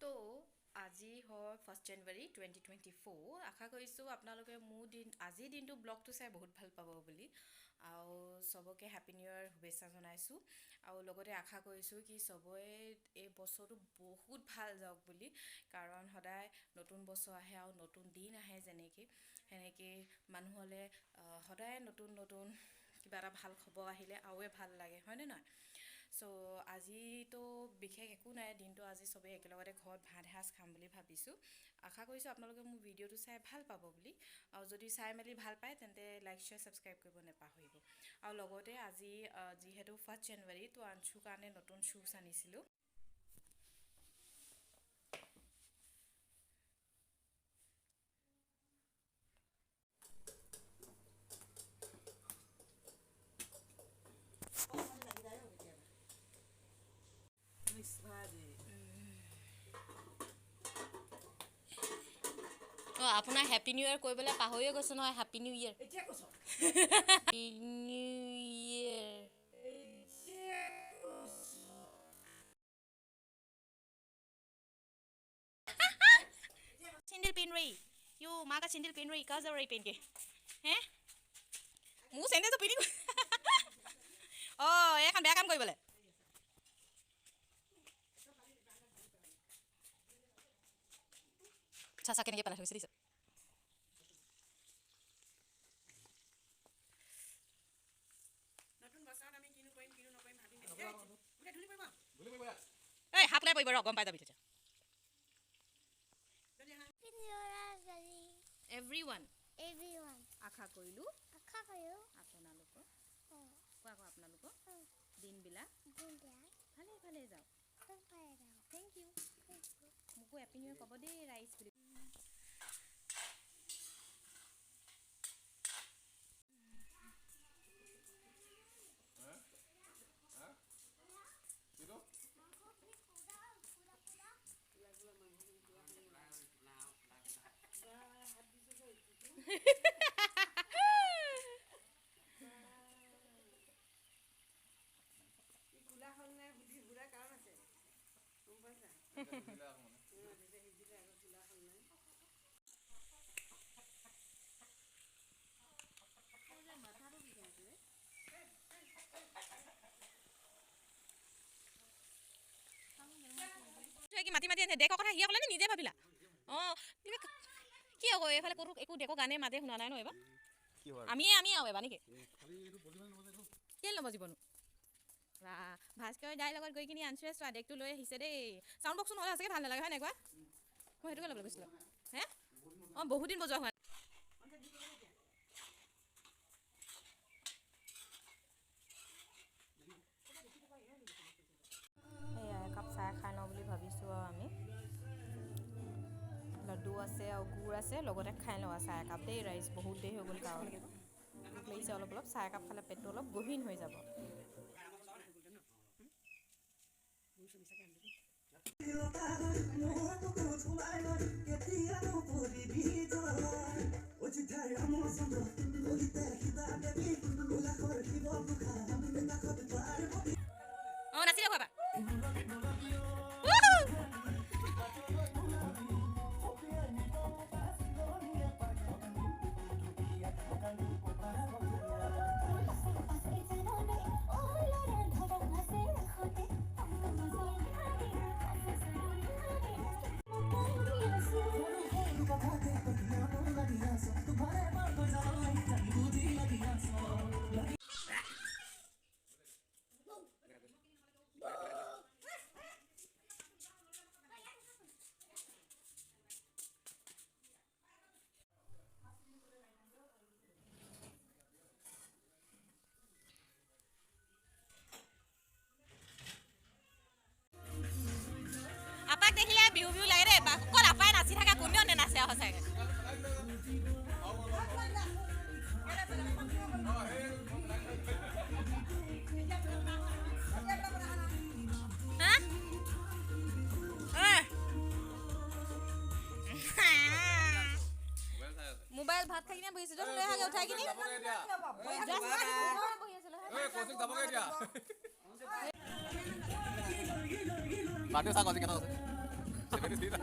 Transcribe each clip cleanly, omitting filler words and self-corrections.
তো আজি হয় 1 জানুৱাৰী 2024। আশা কৰিছোঁ আপোনালোকে আজিৰ দিনটো ব্লগটো চাই বহুত ভাল পাব বুলি, আৰু চবকে হেপী নিউ ইয়েৰ শুভেচ্ছা জনাইছোঁ। আৰু লগতে আশা কৰিছোঁ কি চবৰে এই বছৰটো বহুত ভাল যাওক বুলি, কাৰণ সদায় নতুন বছৰ আহে আৰু নতুন দিন আহে, সেনেকৈ মানুহলৈ সদায় নতুন নতুন কিবা এটা ভাল খবৰ আহিলে আৰুৱে ভাল লাগে, হয়নে নহয়? চ' আজিতো বিশেষ একো নাই, দিনটো আজি চবেই একেলগতে ঘৰত ভাত এসাঁজ খাম বুলি ভাবিছোঁ। আশা কৰিছোঁ আপোনালোকে মোৰ ভিডিঅ'টো চাই ভাল পাব বুলি, আৰু যদি চাই মেলি ভাল পায় তেন্তে লাইক শ্বেয়াৰ ছাবস্ক্ৰাইব কৰিব নাপাহৰিব। আৰু লগতে আজি যিহেতু 1 জানুৱাৰী, তো আনছুৰ কাৰণে নতুন শ্বুজ আনিছিলোঁ। অঁ, আপোনাৰ হেপী নিউ ইয়েৰ কৰিবলৈ পাহৰিয়ে গৈছোঁ নহয়। Happy new year. Happy new year. Sandal পিন্ধ ৰহি মাক চেণ্ডেল পিন্ধ ৰহি কहाँ जा रही पहन के हैं? মোৰ চেণ্ডেলটো পিন্ধি অঁ, এইখন বেয়া কাম কৰিবলৈ। চাচা কেনেকৈ পেলাই থৈছে দিছে। এই হাত ওলাই পৰিব ৰ, গম পাই যাবি তেতিয়া। এভৰিৱান আশা কৰিলোঁ আপোনালোকৰ দিনবিলাক ভালে ভালে যাওক। Thank you. মোকো হেপী নিউ ইয়েৰ ক'ব দেই ৰাইজ বুলি। মাতি মাতি আছে ডেকৰ কথা সিয়ে ক'লে নে নিজে ভাবিলা? অঁ, কি আকৌ এইফালে ক'তো একো ডেকৰ গানে মাতে শুনা নাই ন এইবাৰ। আমি আৰু এবাৰ নেকি কেলৈ নবজিবনো? ভাস্কৰ দাইৰ লগত গৈ কিনি আনছোৱে চোৱা ডেকটো লৈ আহিছে দেই। চাউণ্ড বক্সটো নহ'লে সঁচাকৈ ভাল নালাগে হয় নাই কোৱা? মই সেইটোকে ল'বলৈ গৈছিলোঁ। হে অঁ, বহুত দিন বজোৱা হোৱা। সেয়া একাপ চাহ খাই লওঁ বুলি ভাবিছোঁ। আৰু আমি লাডু আছে আৰু গুড় আছে, লগতে খাই লওঁ চাহ একাপ দেই ৰাইজ। বহুত দেৰি হৈ গ'ল কাৰণ ভোক লাগিছে অলপ অলপ। চাহ একাপ খালে পেটটো অলপ গহীন হৈ যাব। অঁ, নাচি দেখুৱাবা। আপাক দেখিলে বিহু বিহু লাগে দেই। ক'ত আপাই নাচি থাকে, কোনেও নেনাচে আৰু সঁচাকৈ। মোবাইল ভাত খাই কিনে বহিছিলোঁ, লৈ আহাগে উঠাই কিনি। Bạn sao còn gì cái nào? Thế thì là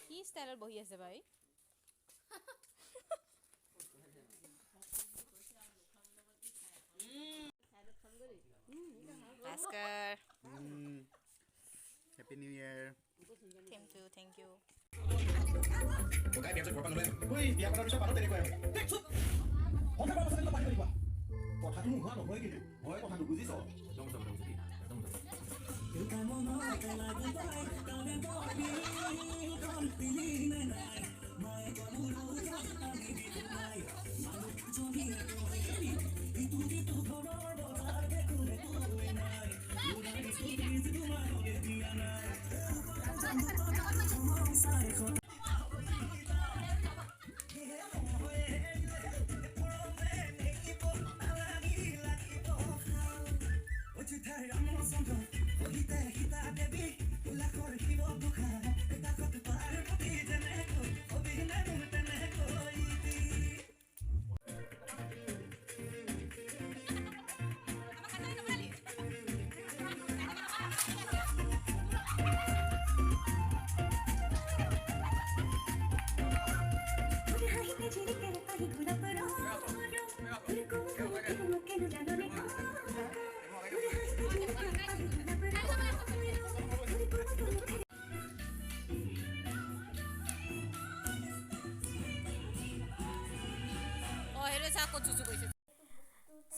কি ষ্টাইলত বহি আছে ভাই Bhaskar Happy New Year. Thank you Tokai biar saya korban oleh. Woi, biar pada bisa panas dari kau. Teksut. Orang apa pasal itu pakai kau? Kau tak tunggu kan? Kau ini, kau itu tak tunggu sih so. Tunggu tunggu tunggu.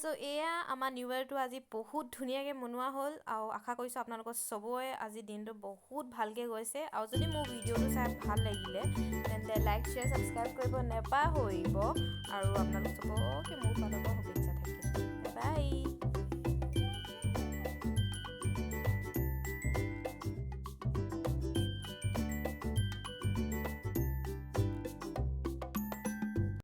চ' এয়া আমাৰ new ইয়েৰটো আজি বহুত ধুনীয়াকৈ মনোৱা হ'ল আৰু আশা কৰিছোঁ আপোনালোকৰ চবৰে আজি দিনটো বহুত ভালকৈ গৈছে আৰু যদি মোৰ ভিডিঅ'টো চাই ভাল লাগিলে তেন্তে লাইক শ্বেয়াৰ ছাবস্ক্ৰাইব কৰিব নেপাহৰিব আৰু আপোনালোক চবকে মোৰ ফালৰ পৰা শুভেচ্ছা থাকিল বাই